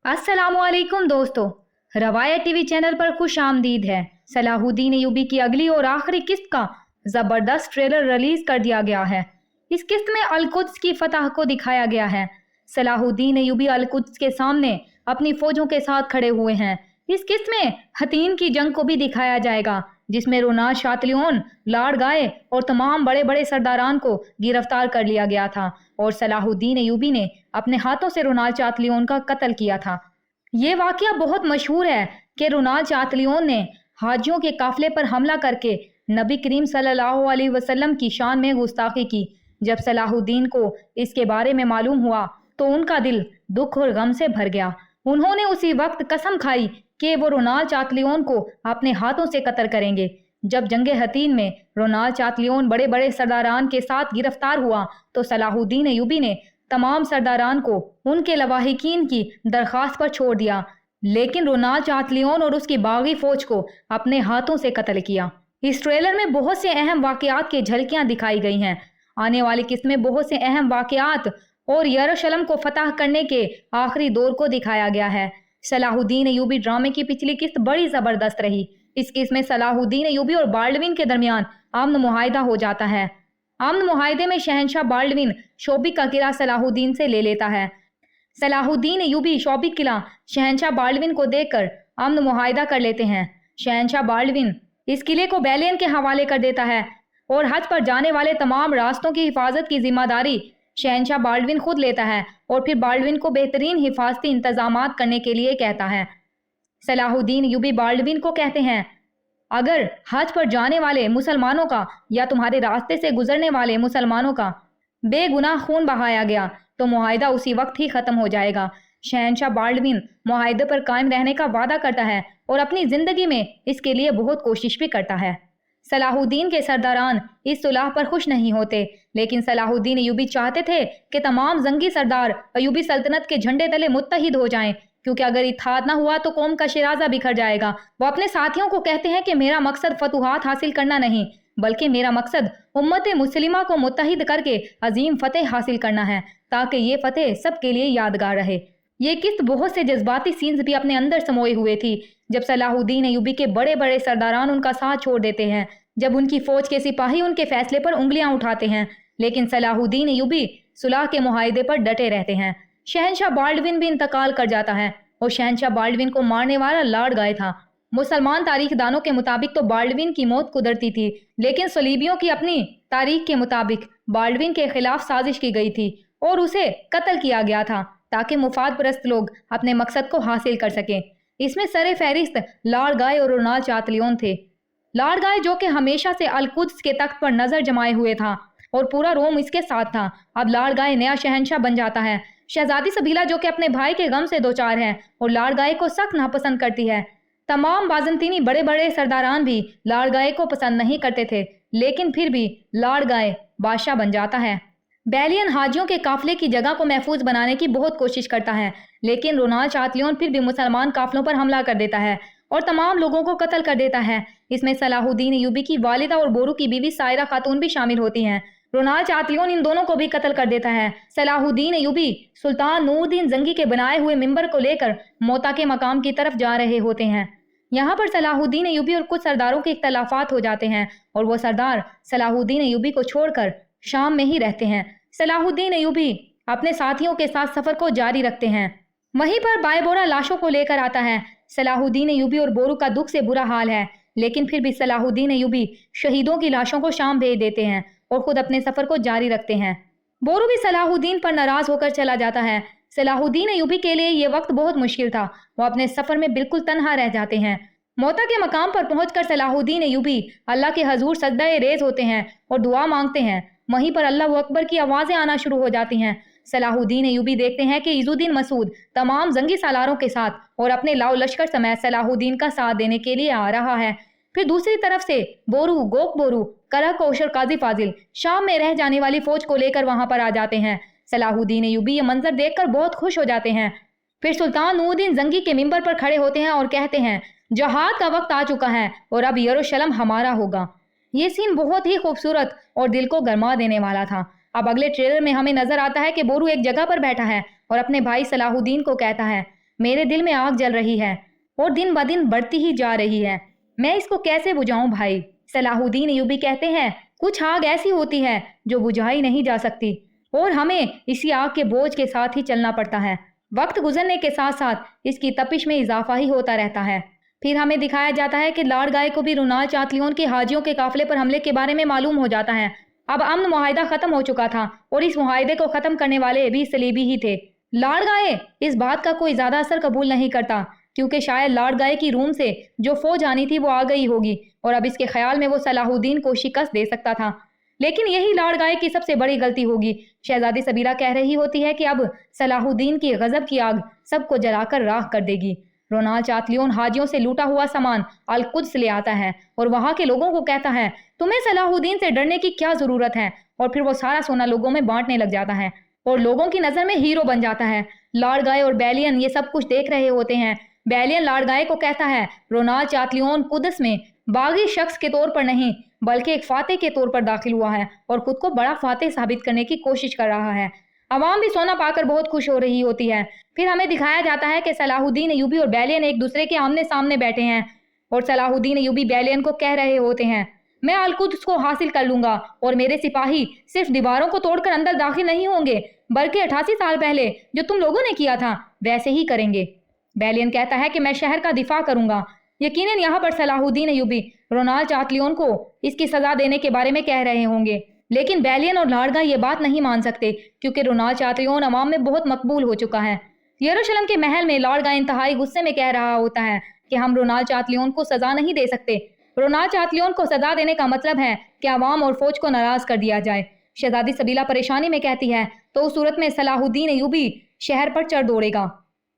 अस्सलामुअलैकुम दोस्तों, रवायत टीवी चैनल पर खुश आमदीद है। सलाहुद्दीन अय्यूबी की अगली और आखिरी किस्त का ज़बरदस्त ट्रेलर रिलीज कर दिया गया है। इस किस्त में अल-कुद्स की फतह को दिखाया गया है। सलाहुद्दीन अय्यूबी अल-कुद्स के सामने अपनी फौजों के साथ खड़े हुए हैं। इस किस्त में हतीन की जंग को भी दिखाया जाएगा, जिसमें रोनाल्ड शातलियोन, लॉर्ड गाय और तमाम बड़े बड़े सरदारान को गिरफ्तार कर लिया गया था और सलाहुद्दीन अय्यूबी ने अपने हाथों से रोनाल्ड शातलियोन का कत्ल किया था। ये वाकया बहुत मशहूर है कि रोनाल्ड शातलियोन ने हाजियों के काफिले पर हमला करके नबी करीम सल्लल्लाहु अलैहि वसल्लम की शान में गुस्ताखी की। जब सलाहुद्दीन को इसके बारे में मालूम हुआ तो उनका दिल दुख और गम से भर गया। उन्होंने उसी वक्त कसम खाई कि वो रोनाल्ड शातलियोन को अपने हाथों से कत्ल करेंगे। जब जंगे हतीन में रोनाल्ड शातलियोन बड़े बड़े सरदारान के साथ गिरफ्तार हुआ तो सलाहुद्दीन अय्यूबी ने तमाम सरदारान को उनके लवाहिकीन की दरख्वास्त पर छोड़ दिया, लेकिन रोनाल्ड शातलियोन और उसकी बागी फौज को अपने हाथों से कत्ल किया। इस ट्रेलर में बहुत से अहम वाकयात की झलकियां दिखाई गई हैं। आने वाली किस्त में बहुत से अहम वाकयात और यरूशलेम को फतह करने के आखिरी दौर को दिखाया गया है। सलाहुद्दीन अय्यूबी ड्रामे की पिछली किस्त बड़ी जबरदस्त रही। इस किस्त में सलाहुद्दीन अय्यूबी और बाल्डविन के दरमियान अमन मुआहिदा हो जाता है। अमन मुआहिदे में शहंशाह बाल्डविन शोबिक का किला सलाहुद्दीन से ले लेता है। सलाहुद्दीन अय्यूबी शोबिक किला शहंशाह बाल्डविन को देकर अमन मुआहिदा कर लेते हैं। शहंशाह बाल्डविन इस किले को बैलियन के हवाले कर देता है और हज पर जाने वाले तमाम रास्तों की हिफाजत की जिम्मेदारी शहंशाह बाल्डविन खुद लेता है और फिर बाल्डविन को बेहतरीन हिफाजती इंतजामात करने के लिए कहता है। सलाहुद्दीन अय्यूबी बाल्डविन को कहते हैं, अगर हज पर जाने वाले मुसलमानों का या तुम्हारे रास्ते से गुजरने वाले मुसलमानों का बेगुनाह खून बहाया गया तो मुआहिदा उसी वक्त ही खत्म हो जाएगा। शहंशाह बाल्डविन मुआहिदे पर कायम रहने का वादा करता है और अपनी जिंदगी में इसके लिए बहुत कोशिश भी करता है। सलाहुद्दीन के सरदारान इस सुलह पर खुश नहीं होते, लेकिन सलाहुद्दीन अय्यूबी चाहते थे कि तमाम जंगी सरदार अय्यूबी सल्तनत के झंडे तले मुत्तहिद हो जाएं, क्योंकि अगर इत्तेहाद न हुआ तो कौम का शिराजा बिखर जाएगा। वो अपने साथियों को कहते हैं कि मेरा मकसद फतुहात हासिल करना नहीं, बल्कि मेरा मकसद उम्मत मुस्लिमा को मुत्तहिद करके अजीम फतेह हासिल करना है, ताकि ये फतेह सबके लिए यादगार रहे। ये किस्त बहुत से जज्बाती सीन्स भी अपने अंदर समोए हुए थी। जब सलाहुद्दीन अय्यूबी के बड़े बड़े सरदारान उनका साथ छोड़ देते हैं, जब उनकी फौज के सिपाही उनके फैसले पर उंगलियां उठाते हैं, लेकिन सलाहुद्दीन अय्यूबी सुलह के मुआहिदे पर डटे रहते हैं। शहंशाह बाल्डविन भी इंतकाल कर जाता है और शहंशाह बाल्डविन को मारने वाला लॉर्ड गाय था। मुसलमान तारीखदानों के मुताबिक तो बाल्डविन की मौत कुदरती थी, लेकिन सलीबियों की अपनी तारीख के मुताबिक बाल्डविन के खिलाफ साजिश की गई थी और उसे कत्ल किया गया था ताकि मुफाद परस्त लोग अपने मकसद को हासिल कर सकें। इसमें सरे फहरिस्त लॉर्ड गाय और रोनाल्ड शातलियोन थे। लॉर्ड गाय, जो कि हमेशा से अल-कुद्स के तख्त पर नजर जमाए हुए था और पूरा रोम इसके साथ था, अब लॉर्ड गाय नया शहंशाह बन जाता है। शहजादी सबीला, जो कि अपने भाई के गम से दो चार है और लॉर्ड गाय को सख्त नापसंद करती है। तमाम बाज़ंतीनी बड़े बड़े सरदारान भी लॉर्ड गाय को पसंद नहीं करते थे, लेकिन फिर भी लॉर्ड गाय बादशाह बन जाता है। बैलियन हाजियों के काफिले की जगह को महफूज बनाने की बहुत कोशिश करता है, लेकिन रोनाल्ड शातलियोन फिर भी मुसलमान काफिलों पर हमला कर देता है और तमाम लोगों को कत्ल कर देता है। इसमें सलाहुद्दीन अय्यूबी की वालिदा और बोरू की बीवी सायरा खातून भी शामिल होती हैं। रोनाल्ड शातलियोन इन दोनों को भी कत्ल कर देता है। सलाहुद्दीन अय्यूबी सुल्तान नूरुद्दीन जंगी के बनाए हुए मिंबर को लेकर मोता के मकाम की तरफ जा रहे होते हैं। यहाँ पर सलाहुद्दीन अय्यूबी और कुछ सरदारों के इख्तलाफात हो जाते हैं और वो सरदार सलाहुद्दीन अय्यूबी को छोड़कर शाम में ही रहते हैं। सलाहुद्दीन अय्यूबी अपने साथियों के साथ सफर को जारी रखते हैं। वहीं पर बायबोरा लाशों को लेकर आता है। सलाहुद्दीन अय्यूबी और बोरू का दुख से बुरा हाल है, लेकिन फिर भी सलाहुद्दीन अय्यूबी शहीदों की लाशों को शाम भेज देते हैं और खुद अपने सफर को जारी रखते हैं। बोरू भी सलाहुद्दीन पर नाराज होकर चला जाता है। सलाहुद्दीन अय्यूबी के लिए ये वक्त बहुत मुश्किल था। वो अपने सफर में बिल्कुल तन्हा रह जाते हैं। मोता के मकाम पर पहुंचकर सलाहुद्दीन अय्यूबी अल्लाह के हजूर सजदा रेज होते हैं और दुआ मांगते हैं। वहीं पर अल्लाह अकबर की आवाजें आना शुरू हो जाती हैं। सलाहुद्दीन अय्यूबी देखते हैं कि इजुद्दीन मसूद तमाम जंगी सालारों के साथ और अपने लाओ लश्कर समेत सलाहुद्दीन का साथ देने के लिए आ रहा है। फिर दूसरी तरफ से बोरू, गोक बोरू, करक और काजी फाजिल शाम में रह जाने वाली फौज को लेकर वहां पर आ जाते हैं। सलाहुद्दीन अय्यूबी ये मंजर देखकर बहुत खुश हो जाते हैं। फिर सुल्तान नूरुद्दीन जंगी के मिंबर पर खड़े होते हैं और कहते हैं, जहाद का वक्त आ चुका है और अब यरूशलेम हमारा होगा। ये सीन बहुत ही खूबसूरत और दिल को गरमा देने वाला था। अब अगले ट्रेलर में हमें नजर आता है कि बोरू एक जगह पर बैठा है और अपने भाई सलाहुद्दीन को कहता है, मेरे दिल में आग जल रही है और दिन ब दिन बढ़ती ही जा रही है। मैं इसको कैसे बुझाऊं भाई? सलाहुद्दीन अय्यूबी कहते हैं, कुछ आग ऐसी होती है जो बुझाई नहीं जा सकती और हमें इसी आग के बोझ के साथ ही चलना पड़ता है। वक्त गुजरने के साथ साथ इसकी तपिश में इजाफा ही होता रहता है। फिर हमें दिखाया जाता है कि लॉर्ड गाय को भी रोनाल चातलियोन के हाजियों के काफिले पर हमले के बारे में मालूम हो जाता है। अब अमन मुआहिदा खत्म हो चुका था और इस मुआहिदे को खत्म करने वाले भी सलीबी ही थे। लॉर्ड गाय इस बात का कोई ज्यादा असर कबूल नहीं करता क्योंकि शायद लॉर्ड गाय की रूम से जो फौज आनी थी वो आ गई होगी और अब इसके ख्याल में वो सलाहुद्दीन को शिकस्त दे सकता था। लेकिन यही लॉर्ड गाय की सबसे बड़ी गलती होगी। शहजादी सबीला कह रही होती है कि अब सलाहुद्दीन की गजब की आग सबको जलाकर राख कर देगी। रोनाल चातलियोन हाजियों से लूटा हुआ सामान अल-कुद्स ले आता है और वहां के लोगों को कहता है, तुम्हें सलाहुद्दीन से डरने की क्या जरूरत है? और फिर वो सारा सोना लोगों में बांटने लग जाता है और लोगों की नजर में हीरो बन जाता है। लॉर्ड गाय और बैलियन ये सब कुछ देख रहे होते हैं। बैलियन लॉर्ड गाय को कहता है, रोनाल चातलियोन कुद्स में बागी शख्स के तौर पर नहीं बल्कि एक फातेह के तौर पर दाखिल हुआ है और खुद को बड़ा फातेह साबित करने की कोशिश कर रहा है। अवाम भी सोना पाकर बहुत खुश हो रही होती है। फिर हमें दिखाया जाता है कि सलाहुद्दीन अय्यूबी और बैलियन एक दूसरे के आमने सामने बैठे हैं और सलाहुद्दीन अय्यूबी बैलियन को कह रहे होते हैं, मैं अल-कुद्स को हासिल कर लूंगा और मेरे सिपाही सिर्फ दीवारों को तोड़कर अंदर दाखिल नहीं होंगे बल्कि 88 साल पहले जो तुम लोगों ने किया था वैसे ही करेंगे। बैलियन कहता है कि मैं शहर का दिफा करूंगा। यकीनन यहाँ पर सलाहुद्दीन अय्यूबी रोनाल चातलियोन को इसकी सजा देने के बारे में कह रहे होंगे, लेकिन बैलियन और लॉर्ड गाय ये बात नहीं मान सकते क्योंकि रोनाल चातलियोन अवाम में बहुत मकबूल हो चुका है। यरूशलेम के महल में लॉर्ड गाय इंतहाई गुस्से में कह रहा होता है कि हम रोनाल चातलियोन को सजा नहीं दे सकते। रोनाल चातलियोन को सजा देने का मतलब है कि अवाम और फौज को नाराज कर दिया जाए। शहजादी सबीला परेशानी में कहती है, तो उस सूरत में सलाहुद्दीन अय्यूबी शहर पर चढ़ दौड़ेगा।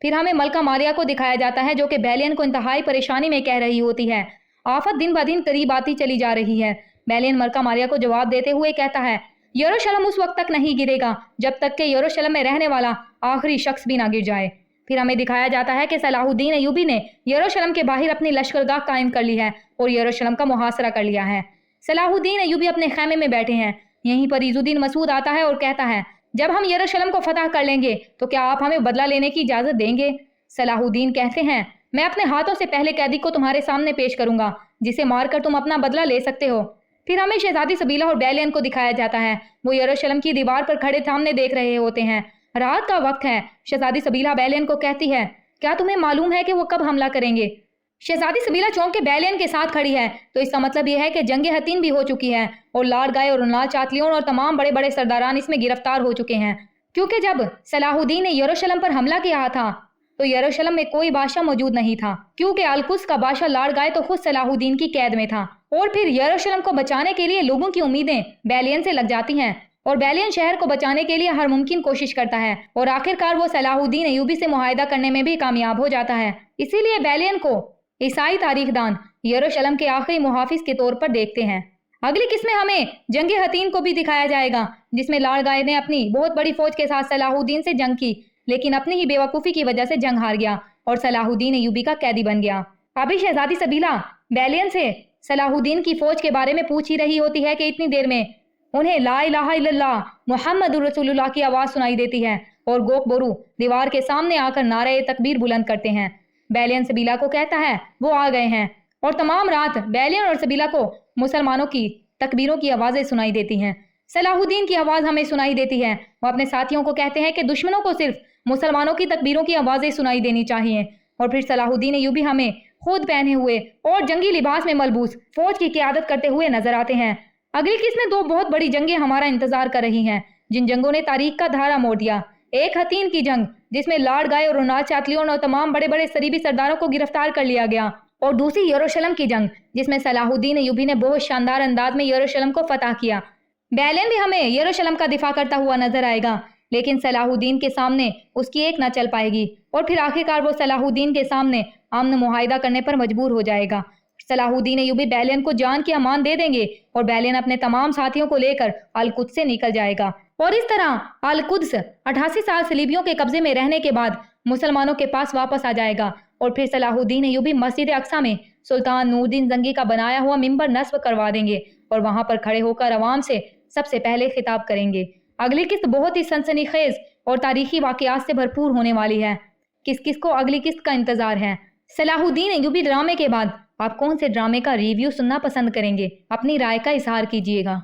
फिर हमें मलका मारिया को दिखाया जाता है जो कि बैलियन को इंतहाई परेशानी में कह रही होती है, आफत दिन ब दिन करीब आती चली जा रही है। बैलियन मलका मारिया को जवाब देते हुए कहता है, यरूशलेम उस वक्त तक नहीं गिरेगा जब तक कि यरूशलेम में रहने वाला आखिरी शख्स भी ना गिर जाए। फिर हमें दिखाया जाता है कि सलाहुद्दीन अय्यूबी ने यरूशलेम के बाहर अपनी लश्करगाह कायम कर ली है और यरूशलेम का मुहासरा कर लिया है। सलाहुद्दीन अय्यूबी अपने खैमे में बैठे हैं। यहीं पर इजुद्दीन मसूद आता है और कहता है, जब हम यरूशलेम को फतह कर लेंगे तो क्या आप हमें बदला लेने की इजाजत देंगे? सलाहुद्दीन कहते हैं, मैं अपने हाथों से पहले कैदी को तुम्हारे सामने पेश करूंगा जिसे मारकर तुम अपना बदला ले सकते हो। फिर हमें शहजादी सबीला और बैलियन को दिखाया जाता है। वो यरूशलेम की दीवार पर खड़े सामने देख रहे होते हैं। रात का वक्त है। शहजादी सबीला बैलियन को कहती है, क्या तुम्हें मालूम है कि वो कब हमला करेंगे? शहजादी सबीला चौंक के बैलियन के साथ खड़ी है, तो इसका मतलब यह है कि जंग हतीन भी हो चुकी है और लॉर्ड गाय और रोनाल चातलियोन और तमाम बड़े बड़े सरदारान इसमें गिरफ्तार हो चुके हैं। क्योंकि जब सलाहुद्दीन ने यरूशलेम पर हमला किया था तो यरूशलेम में कोई बादशाह मौजूद नहीं था, क्योंकि अल-कुद्स का बादशाह लॉर्ड गाय तो खुद सलाहुद्दीन की कैद में था। और फिर यरूशलेम को बचाने के लिए लोगों की उम्मीदें बैलियन से लग जाती हैं और बैलियन शहर को बचाने के लिए हर मुमकिन कोशिश करता है और आखिरकार वो सलाहुद्दीन अय्यूबी से मुआहिदा करने में भी कामयाब हो जाता है। इसीलिए बैलियन को ईसाई तारीखदान यरूशलेम के आखिरी मुहाफिज के तौर पर देखते हैं। अगली किस्त में हमें जंग हतीन को भी दिखाया जाएगा जिसमें लॉर्ड गाय ने अपनी बहुत बड़ी फौज के साथ सलाहुद्दीन से जंग की, लेकिन अपनी ही बेवकूफ़ी की वजह से जंग हार गया और सलाहुद्दीन अय्यूबी का कैदी बन गया। अभी शहजादी सबीला बैलियन से सलाहुद्दीन की फौज के बारे में पूछ ही रही होती है कि इतनी देर में उन्हें ला इलाहा इल्लल्लाह मुहम्मदुर रसूलुल्लाह की आवाज़ सुनाई देती है और गोक बोरू दीवार के सामने आकर नारे तकबीर बुलंद करते हैं। बैलियन सबीला को कहता है वो आ गए हैं और तमाम रात बैलियन और सबीला को मुसलमानों की तकबीरों की आवाज़ें सुनाई देती हैं। सलाहुद्दीन की आवाज़ हमें सुनाई देती है। वो अपने साथियों को कहते हैं कि दुश्मनों को सिर्फ मुसलमानों की तकबीरों की आवाज़ें सुनाई देनी चाहिए। और फिर सलाहुद्दीन अय्यूबी हमें खुद पहने हुए और जंगी लिबास में मलबूस फौज की क़यादत करते हुए नजर आते हैं। अगली किस्त में दो बहुत बड़ी जंगें हमारा इंतजार कर रही हैं, जिन जंगों ने तारीख का धारा मोड़ दिया। एक हतीन की जंग जिसमें लॉर्ड गाय और रोनाल चातलियोन और तमाम बड़े बड़े सरीबी सरदारों को गिरफ्तार कर लिया गया, और दूसरी यरूशलेम की जंग जिसमें सलाहुद्दीन अय्यूबी ने बहुत शानदार अंदाज में यरूशलेम को फतह किया। बैलियन भी हमें यरूशलेम का दिफा करता हुआ नजर आएगा, लेकिन सलाहुद्दीन के सामने उसकी एक न चल पाएगी और फिर आखिरकार वो सलाहुद्दीन के सामने अमन मुआहिदा करने पर मजबूर हो जाएगा। सलाहुद्दीन अय्यूबी बैलियन को जान की अमान दे देंगे और बैलियन अपने तमाम साथियों को लेकर अल-कुद्स से निकल जाएगा और इस तरह अल-कुद्स 88 साल सलीबियों के कब्जे में रहने के बाद मुसलमानों के पास वापस आ जाएगा। और फिर सलाहुद्दीन अय्यूबी मस्जिद अक्सा में सुल्तान नूरुद्दीन जंगी का बनाया हुआ मिंबर नस्ब करवा देंगे और वहां पर खड़े होकर अवाम से सबसे पहले खिताब करेंगे। अगली किस्त बहुत ही सनसनीखेज और तारीखी वाकयात से भरपूर होने वाली है। کس کس کو اگلی قسط کا انتظار ہے؟ صلاح الدین ایوبی ڈرامے کے بعد آپ کون سے ڈرامے کا ریویو سننا پسند کریں گے؟ اپنی رائے کا اظہار کیجیے گا۔